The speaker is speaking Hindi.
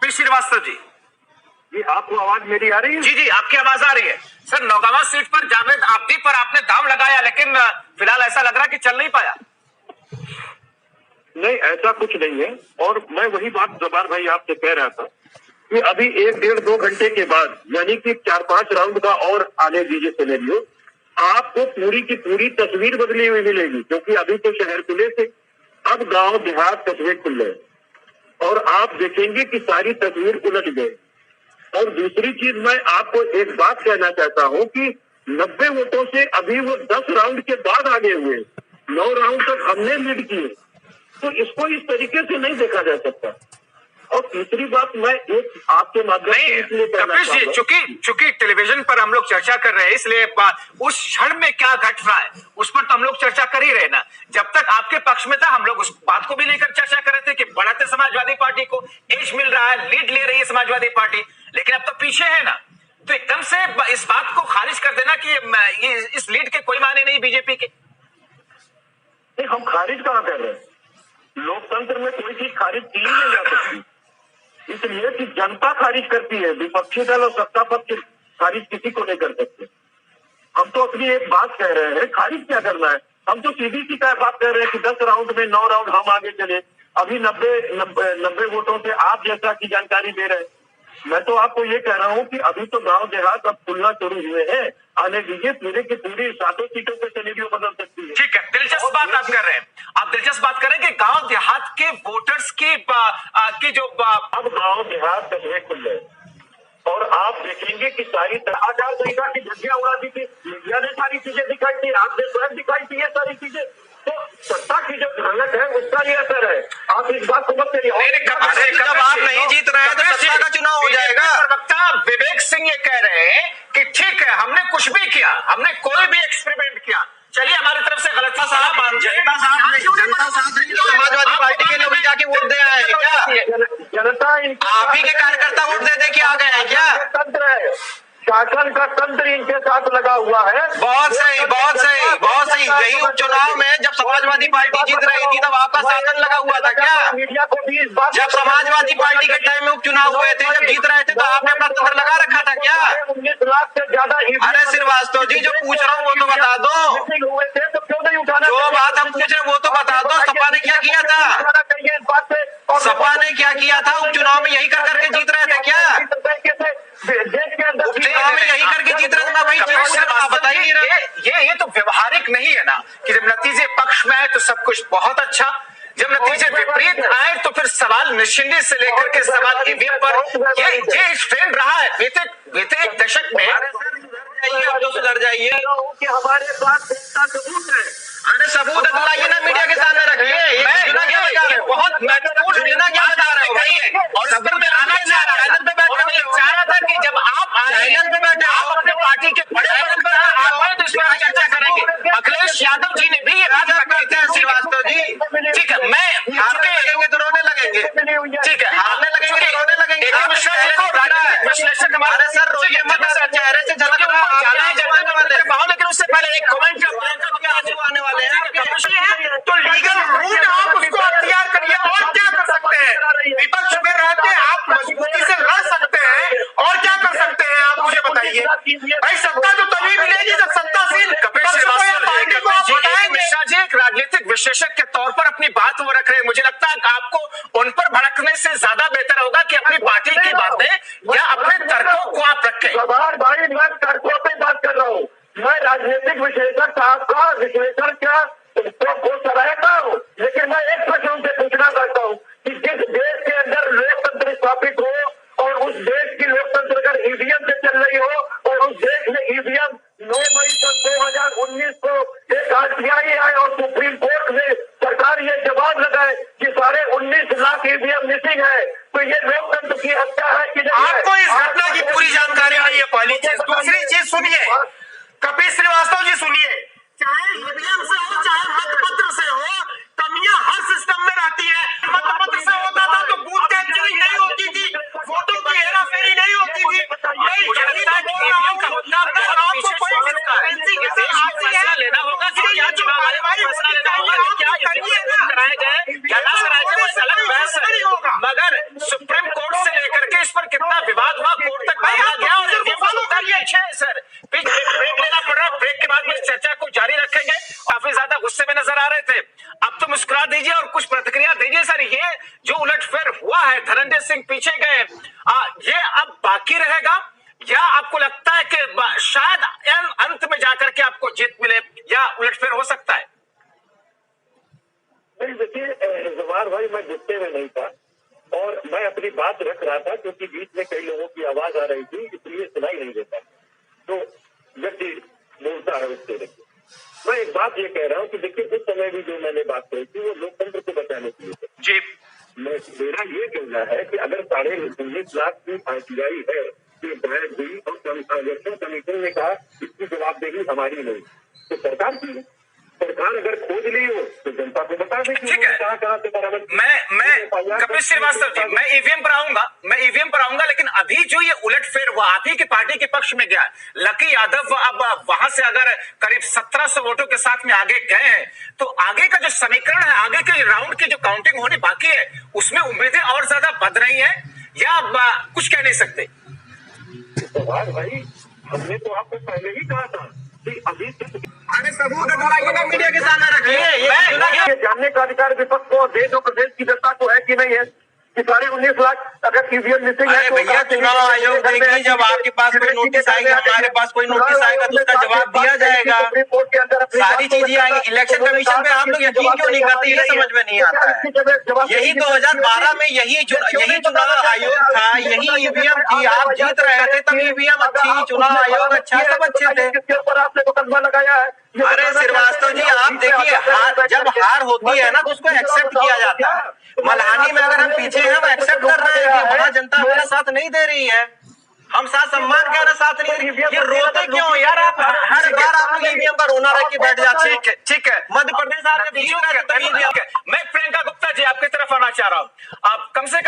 कपिल श्रीवास्तव जी। जी, आपको आवाज मेरी आ रही है? जी जी, आपकी आवाज आ रही है। सर, नौगावा सीट पर जावेद आबिदी पर आपने दाम लगाया, लेकिन फिलहाल ऐसा लग रहा है कि चल नहीं पाया। नहीं, ऐसा कुछ नहीं है। और मैं वही बात जबार भाई आपसे कह रहा था कि अभी 1-1.5-2 घंटे के बाद, यानी कि 4-5 राउंड का और आने दीजिए सिनेरियो, आपको पूरी की पूरी तस्वीर बदली हुई मिलेगी। क्योंकि अभी तो शहर खुले थे, अब गांव देहात कस्बे खुले और आप देखेंगे कि सारी तस्वीर उलट गई। और दूसरी चीज, मैं आपको एक बात कहना चाहता हूं कि 90 वोटों से अभी वो 10 राउंड के बाद आगे हुए, 9 राउंड तक हमने लीड किए। तो इसको इस तरीके से नहीं देखा जा सकता। और तीसरी बात, मैं एक आपके माध्यम से इसलिए कहना कपिल जी, चूंकि टेलीविजन पर हम लोग चर्चा कर रहे हैं, इसलिए उस क्षण में क्या घट रहा है उस पर तो हम लोग चर्चा कर ही रहे ना। जब तक आपके पक्ष में था, हम लोग उस बात को भी लेकर चर्चा कर रहे थे कि बढ़ते समाजवादी पार्टी को एज मिल रहा है, लीड ले रही है समाजवादी पार्टी, लेकिन अब तो पीछे है ना। तो एकदम से इस बात को खारिज कर देना कि ये इस लीड के कोई माने नहीं बीजेपी के। हम खारिज कहां कर रहे हैं? लोकतंत्र में कोई चीज खारिज की ही नहीं जा सकती, इसलिए कि जनता खारिज करती है। विपक्षी दल और सत्ता पक्ष खारिज किसी को नहीं कर सकते। हम तो अपनी एक बात कह रहे हैं, खारिज क्या करना है? हम तो सीधी सी बात कर रहे हैं कि 10 राउंड में 9 राउंड हम आगे चले। अभी 90 वोटों से आप जैसा की जानकारी दे रहे हैं। मैं तो आपको ये कह रहा हूँ कि अभी तो गांव देहात अब खुलना शुरू हुए हैं, आने दीजिए। पूरे की पूरी 7 सीटों पे सिनेरियो बदल सकती है। ठीक है, दिलचस्प बात आप कर रहे हैं। आप दिलचस्प बात करें कि गांव देहात के वोटर्स की जो अब गांव देहात कस्बे खुल गए और आप देखेंगे कि सारी आचार संहिता की धज्जियां उड़ा दी थी, मीडिया ने सारी चीजें दिखाई थी, आपने स्वयं दिखाई थी ये सारी चीजें। तो सत्ता की जो धनक है उसका ये असर है। आप इस बात समझ करिए। जब आप नहीं जीत रहे हैं तो सत्ता का चुनाव हो जाएगा। प्रवक्ता विवेक सिंह ये कह रहे हैं कि ठीक है, हमने कुछ भी किया, हमने कोई भी एक्सपेरिमेंट किया, चलिए हमारी तरफ से गलत समाजवादी पार्टी के लोग जाके वोट दे आए हैं क्या? जनता आप ही के कार्यकर्ता वोट दे दे के आ गए हैं क्या? तंत्र है, शासन का तंत्र इनके साथ लगा हुआ है। बहुत सही, बहुत सही, बहुत सही। यही उपचुनाव में जब समाजवादी पार्टी जीत रही थी तब आपका शासन लगा हुआ था क्या? मीडिया को भी इस बात, जब समाजवादी पार्टी के टाइम में उपचुनाव हुए थे, जब जीत रहे थे तो आपने अपना तंत्र लगा रखा था क्या? 19 लाख से ज्यादा। अरे श्रीवास्तव जी, जो पूछ रहा हूँ वो तो बता दो। हुए थे तो क्यों नहीं उठाना? जो बात हम पूछ रहे हैं वो तो बता दो। सपा ने क्या किया था? सपा ने क्या किया था? उपचुनाव में यही कर करके जीत रहे थे क्या? देश के अंदर उपचुनाव में यही करके जीत रहे थे। मैं वही चीज आप बता ही नहीं रहे। ये तो व्यवहारिक नहीं है ना कि जब नतीजे पक्ष में आए तो सब कुछ बहुत अच्छा, जब नतीजे विपरीत आए तो फिर सवाल निश्चिंत से लेकर के सवाल ईवीएम पर ये ट्रेंड रहा है बीते एक दशक में। अब तो सुधर जाइए कि हमारे पास सबूत है। अरे सबूत लाइए ना, मीडिया के सामने रखिए। बहुत महत्वपूर्ण क्या बता रहे हो भाई? और सबूत आना चैनल पे बैठे चाह रहा था कि जब आप चैनल पे बैठे आप अपने पार्टी के बड़े पर आप आए तो इस पर चर्चा करेंगे। अखिलेश यादव जी ने भी ये बात कहते हैं श्रीवास्तव जी। ठीक है, मैं हारने लगेंगे तो रोने लगेंगे। ठीक है, हारने लगेंगे तो रोने लगेंगे। विश्लेषक हमारे सर रोइए मत, चेहरे से झलक लेकिन उससे पहले एक कमेंट आने वाले हैं तो लीगल रूट आप उसको अख्तियार करिए। और क्या कर सकते हैं? विपक्ष में रहते आप मजबूती से लड़ सकते हैं। और क्या कर सकते हैं आप मुझे बताइए भाई? सत्ता तो तभी मिलेगी जब सत्तासीन मिश्रा जी एक राजनीतिक विशेषज्ञ के तौर पर अपनी बात वो रख रहे हैं। मुझे लगता है आपको उन पर भड़कने से ज्यादा बेहतर होगा कि अपनी पार्टी की बातें या अपने तर्कों को आप रखें। भाई, मैं तर्कों पे बात कर रहा हूँ। मैं राजनीतिक विश्लेषक साहब का विश्लेषण क्या वो सराहता हूँ, लेकिन मैं एक प्रश्न उनसे पूछना चाहता हूँ कि जिस देश के अंदर लोकतंत्र स्थापित हो और उस देश की लोकतंत्र अगर ईवीएम से चल रही हो और उस देश में ईवीएम 9 मई 2019 को एक आरटीआई आए और सुप्रीम कोर्ट में सरकार ये जवाब लगाए कि सारे 19 लाख ईवीएम मिसिंग है, तो ये लोकतंत्र की हत्या है कि नहीं? आपको इस घटना की पूरी जानकारी नहीं है, पहली चीज। दूसरी चीज सुनिए, कपिल श्रीवास्तव जी सुनिए, चाहे ईवीएम से हो चाहे मतपत्र से हो, कमियां हर सिस्टम में रहती है। मतपत्र से होता था तो बूथ कैप्चरिंग नहीं होती थी, वोटों की हेराफेरी नहीं होती थी। लेना होगा कि क्या चुनाव फैसला लेना होगा कि क्या कराया जाए क्या ना कराया जाए, अलग बहस है। मगर सुप्रीम कोर्ट से लेकर रणजीत सिंह पीछे गए, ये अब बाकी रहेगा, या आपको लगता है कि शायद अंत में जाकर के आपको जीत मिले या उलटफेर हो सकता है? नहीं देखिए जवार भाई, मैं गुस्से में नहीं था और मैं अपनी बात रख रहा था, क्योंकि बीच में कई लोगों की आवाज आ रही थी, इसलिए सुनाई नहीं देता। तो व्यक्ति बोलता है उससे देखिए, मैं एक बात ये कह रहा हूँ कि देखिए उस समय भी जो मैंने बात कही थी वो लोकतंत्र को बचाने के लिए जी, मेरा ये कहना है कि अगर 19.5 लाख की आरटीआई है कि बैठ हुई और इलेक्शन कमीशन ने कहा इसकी जवाबदेही हमारी नहीं, तो सरकार की सरकार अगर खोज ली हो तो जनता को बता दें कि कहाँ से बराबर। मैं कपिल श्रीवास्तव जी, मैं ईवीएम पर आऊंगा, लेकिन अभी जो ये उलटफेर हुआ, आप ही की पार्टी के पक्ष में गया, लकी यादव अब वहां से अगर करीब 1700 वोटों के साथ में आगे गए हैं, तो आगे का जो समीकरण है, आगे के राउंड की जो काउंटिंग होनी बाकी है, उसमें उम्मीदें और ज्यादा बढ़ रही है या कुछ कह नहीं सकते? भाई हमने तो आपको पहले ही कहा था कि अभी सबूत ना मीडिया के सामने रखिए। जानने का अधिकार विपक्ष को, देश और प्रदेश की जनता को है कि नहीं है कि 19.5 लाख अगर ईवीएम मिसिंग है? भैया चुनाव आयोग देगी, जब आपके पास कोई नोटिस आएगी, हमारे पास कोई नोटिस आएगा तो उसका जवाब दिया जाएगा। सारी चीजें आएंगी। इलेक्शन कमीशन पे आप लोग यकीन क्यों नहीं करते, ये समझ में नहीं आता है। यही 2012 में यही चुनाव आयोग था, यही ईवीएम थी, आप जीत रहे थे तब ईवीएम अच्छी, चुनाव आयोग अच्छा, सब अच्छे थे। आपने मुकदमा लगाया है? अरे श्रीवास्तव जी, आप देखिए, जब हार होती है ना तो उसको एक्सेप्ट किया जाता है। मल्हानी में अगर हम पीछे हैं, हम एक्सेप्ट कर रहे हैं कि वहाँ जनता हमारा साथ नहीं दे रही है, हम साथ सम्मान कह रहे, साथ नहीं दे रही। ये रोते क्यों यार? आप हर बार आप लोग ईवीएम का रोना रख के बैठ जाते हैं। ठीक है, मध्य प्रदेश मैं प्रियंका गुप्ता जी आपकी तरफ आना चाह रहा हूँ। आप कम से कम